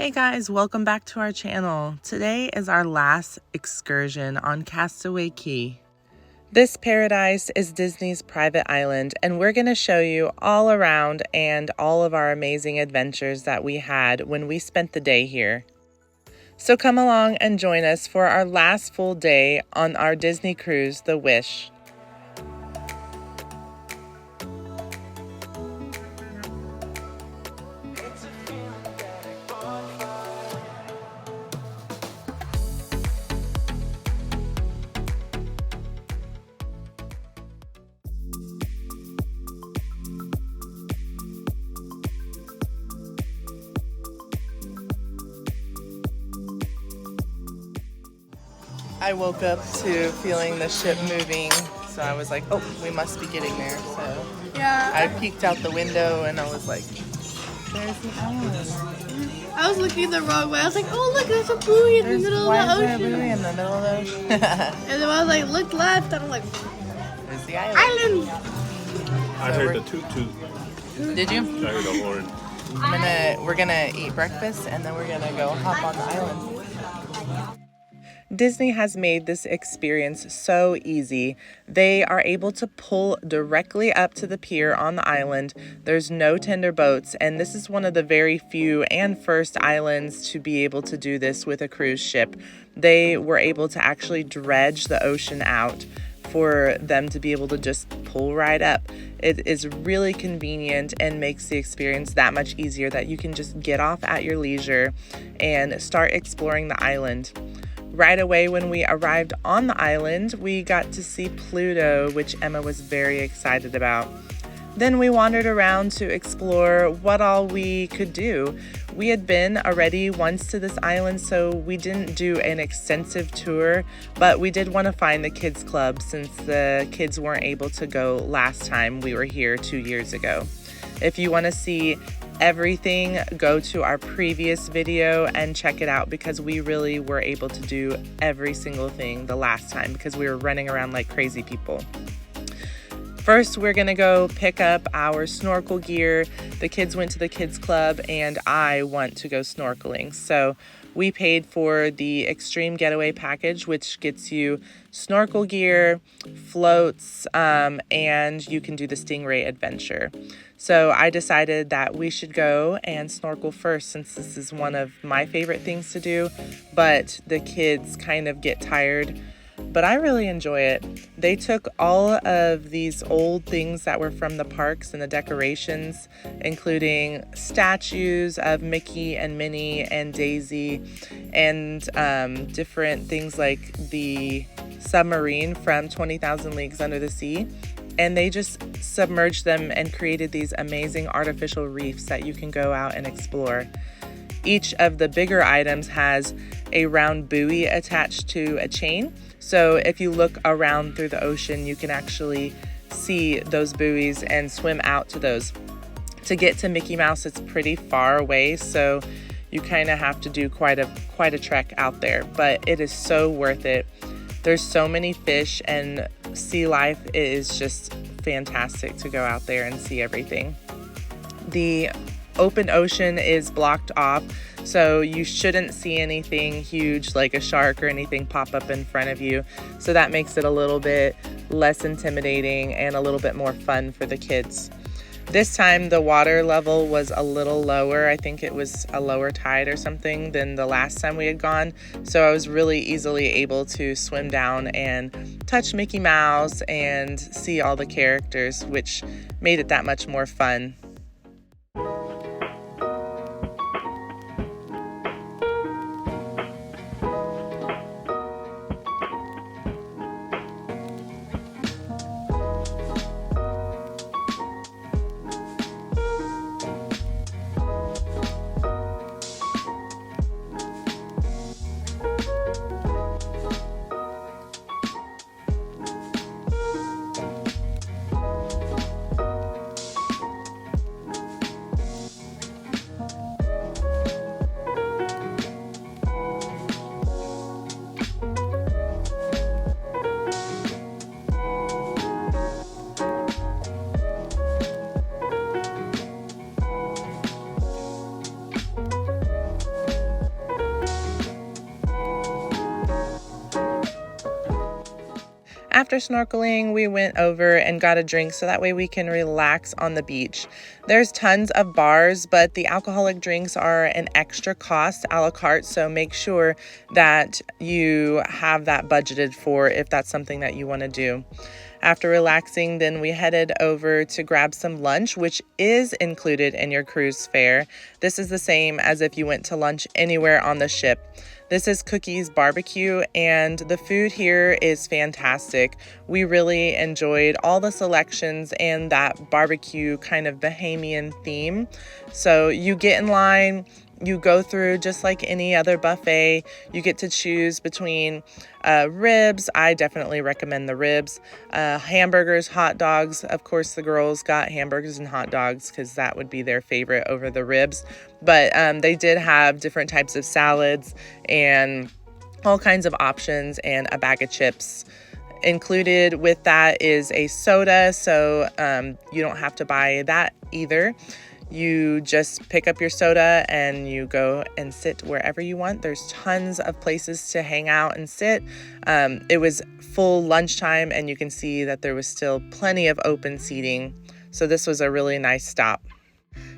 Hey guys, welcome back to our channel. Today is our last excursion on Castaway Cay. This paradise is Disney's private island, and we're going to show you all around and all of our amazing adventures that we had when we spent the day here. So come along and join us for our last full day on our Disney cruise, The Wish. I woke up to feeling the ship moving, so I was like, oh, we must be getting there. So yeah, I peeked out the window and I was like, there's the island. I was looking the wrong way. I was like, oh look, there's a buoy in the middle of the Why is there a ocean. buoy in the middle of the ocean? And then I was like, look left, and I'm like, There's the island. I heard the toot toot. Did you? I heard a horn. We're gonna eat breakfast and then we're gonna go hop on the island. Disney has made this experience so easy. They are able to pull directly up to the pier on the island. There's no tender boats, and this is one of the very few and first islands to be able to do this with a cruise ship. They were able to actually dredge the ocean out for them to be able to just pull right up. It is really convenient and makes the experience that much easier that you can just get off at your leisure and start exploring the island. Right away when we arrived on the island, we got to see Pluto, which Emma was very excited about. Then we wandered around to explore what all we could do. We had been already once to this island, so we didn't do an extensive tour, but we did want to find the kids club since the kids weren't able to go last time we were here 2 years ago. If you want to see everything, go to our previous video and check it out because we really were able to do every single thing the last time because we were running around like crazy people. First, we're gonna go pick up our snorkel gear. The kids went to the kids club and I want to go snorkeling. So we paid for the Extreme Getaway Package, which gets you snorkel gear, floats, and you can do the stingray adventure. So I decided that we should go and snorkel first since this is one of my favorite things to do, but the kids kind of get tired. But I really enjoy it. They took all of these old things that were from the parks and the decorations, including statues of Mickey and Minnie and Daisy, and different things like the submarine from 20,000 Leagues Under the Sea. And they just submerged them and created these amazing artificial reefs that you can go out and explore. Each of the bigger items has a round buoy attached to a chain. So if you look around through the ocean, you can actually see those buoys and swim out to those. To get to Mickey Mouse, it's pretty far away, so you kind of have to do quite a trek out there, but it is so worth it. There's so many fish and sea life. It is just fantastic to go out there and see everything. The open ocean is blocked off, so you shouldn't see anything huge like a shark or anything pop up in front of you. So that makes it a little bit less intimidating and a little bit more fun for the kids. This time the water level was a little lower. I think it was a lower tide or something than the last time we had gone. So I was really easily able to swim down and touch Mickey Mouse and see all the characters, which made it that much more fun. After snorkeling, we went over and got a drink so that way we can relax on the beach. There's tons of bars, but the alcoholic drinks are an extra cost a la carte, so make sure that you have that budgeted for if that's something that you want to do. After relaxing, then we headed over to grab some lunch, which is included in your cruise fare. This is the same as if you went to lunch anywhere on the ship. This is Cookie's Barbecue, and the food here is fantastic. We really enjoyed all the selections and that barbecue kind of bahamian theme. So you get in line, you go through just like any other buffet. You get to choose between ribs. I definitely recommend the ribs. Hamburgers, hot dogs. Of course, the girls got hamburgers and hot dogs because that would be their favorite over the ribs. But they did have different types of salads and all kinds of options and a bag of chips. Included with that is a soda, so you don't have to buy that either. You just pick up your soda and you go and sit wherever you want. There's tons of places to hang out and sit. It was full lunchtime, and you can see that there was still plenty of open seating. So this was a really nice stop.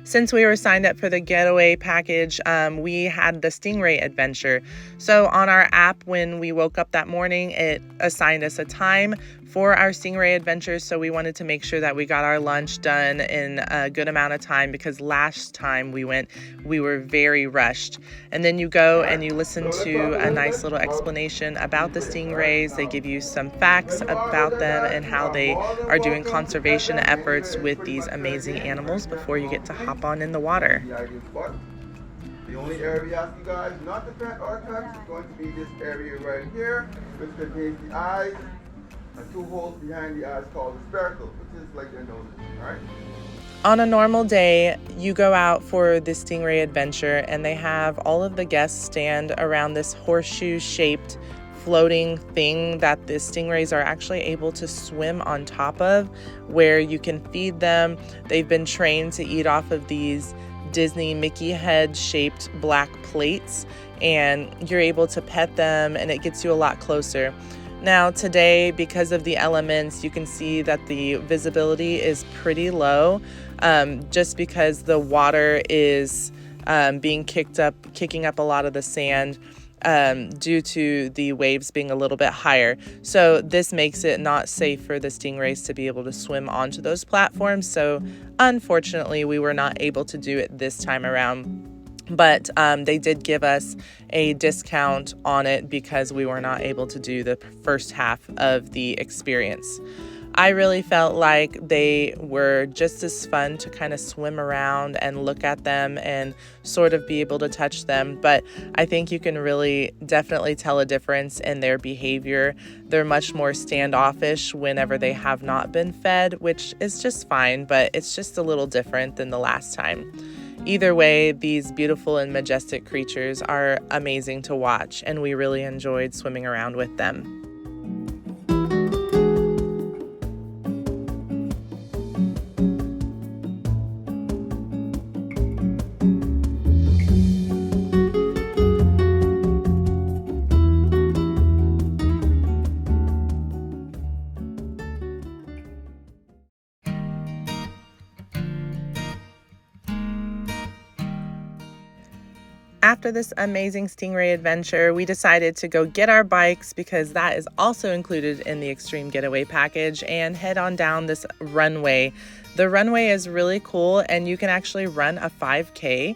Since we were signed up for the getaway package, we had the stingray adventure. So on our app, when we woke up that morning, it assigned us a time for our stingray adventures. So we wanted to make sure that we got our lunch done in a good amount of time, because last time we went, we were very rushed. And then you go and you listen to a nice little explanation about the stingrays. They give you some facts about them and how they are doing conservation efforts with these amazing animals before you get to hop on in the water. The only area we ask you guys not to pet or touch is going to be this area right here, which contains the eyes and two holes behind the eyes called the snorkel, which is like your nose, alright? On a normal day, you go out for the stingray adventure, and they have all of the guests stand around this horseshoe-shaped floating thing that the stingrays are actually able to swim on top of, where you can feed them. They've been trained to eat off of these Disney Mickey head shaped black plates, and you're able to pet them, and it gets you a lot closer. Now today, because of the elements, you can see that the visibility is pretty low, just because the water is kicking up a lot of the sand due to the waves being a little bit higher. So this makes it not safe for the stingrays to be able to swim onto those platforms. So unfortunately, we were not able to do it this time around. But they did give us a discount on it because we were not able to do the first half of the experience. I really felt like they were just as fun to kind of swim around and look at them and sort of be able to touch them. But I think you can really definitely tell a difference in their behavior. They're much more standoffish whenever they have not been fed, which is just fine, but it's just a little different than the last time. Either way, these beautiful and majestic creatures are amazing to watch, and we really enjoyed swimming around with them. After this amazing stingray adventure, we decided to go get our bikes, because that is also included in the Extreme Getaway Package, and head on down this runway. The runway is really cool, and you can actually run a 5K,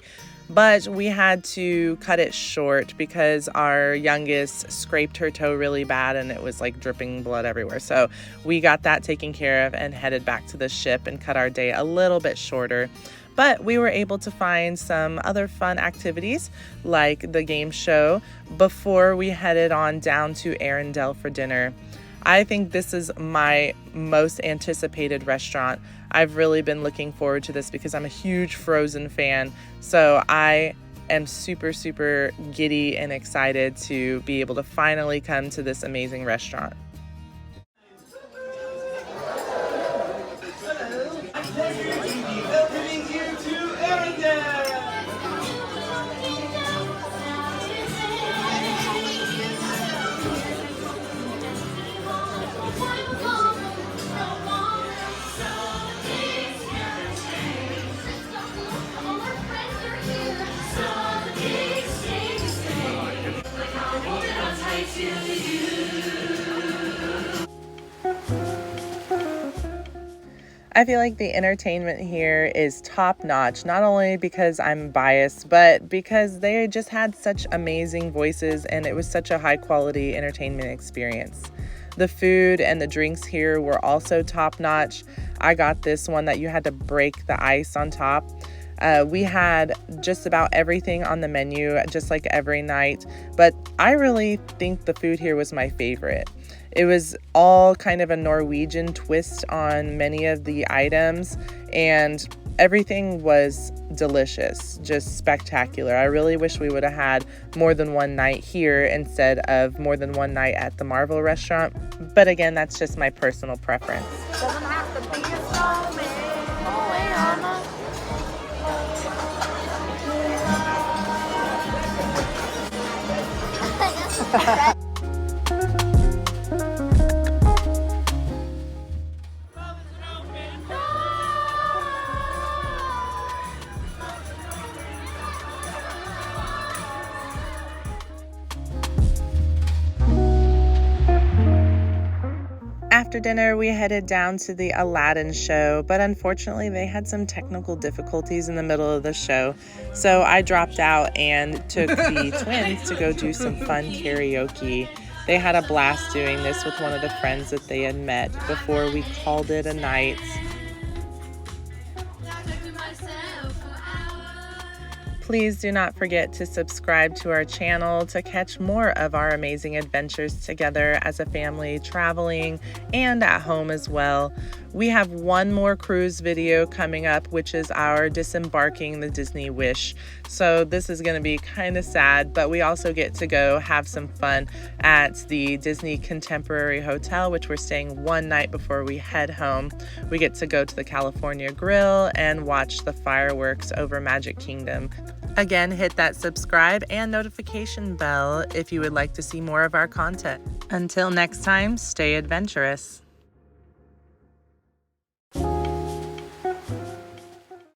but we had to cut it short because our youngest scraped her toe really bad and it was like dripping blood everywhere. So we got that taken care of and headed back to the ship and cut our day a little bit shorter. But we were able to find some other fun activities like the game show before we headed on down to Arendelle for dinner. I think this is my most anticipated restaurant. I've really been looking forward to this because I'm a huge Frozen fan. So I am super, super giddy and excited to be able to finally come to this amazing restaurant. I feel like the entertainment here is top notch, not only because I'm biased, but because they just had such amazing voices and it was such a high quality entertainment experience. The food and the drinks here were also top notch. I got this one that you had to break the ice on top. We had just about everything on the menu, just like every night, but I really think the food here was my favorite. It was all kind of a Norwegian twist on many of the items, and everything was delicious, just spectacular. I really wish we would have had more than one night here instead of more than one night at the Marvel restaurant, but again, that's just my personal preference. Doesn't have to be a snowman. Oh, Anna. After dinner, we headed down to the Aladdin show, but unfortunately they had some technical difficulties in the middle of the show, so I dropped out and took the twins to go do some fun karaoke. They had a blast doing this with one of the friends that they had met before we called it a night. Please do not forget to subscribe to our channel to catch more of our amazing adventures together as a family, traveling and at home as well. We have one more cruise video coming up, which is our disembarking the Disney Wish. So this is going to be kind of sad, but we also get to go have some fun at the Disney Contemporary Hotel, which we're staying one night before we head home. We get to go to the California Grill and watch the fireworks over Magic Kingdom. Again, hit that subscribe and notification bell if you would like to see more of our content. Until next time, stay adventurous.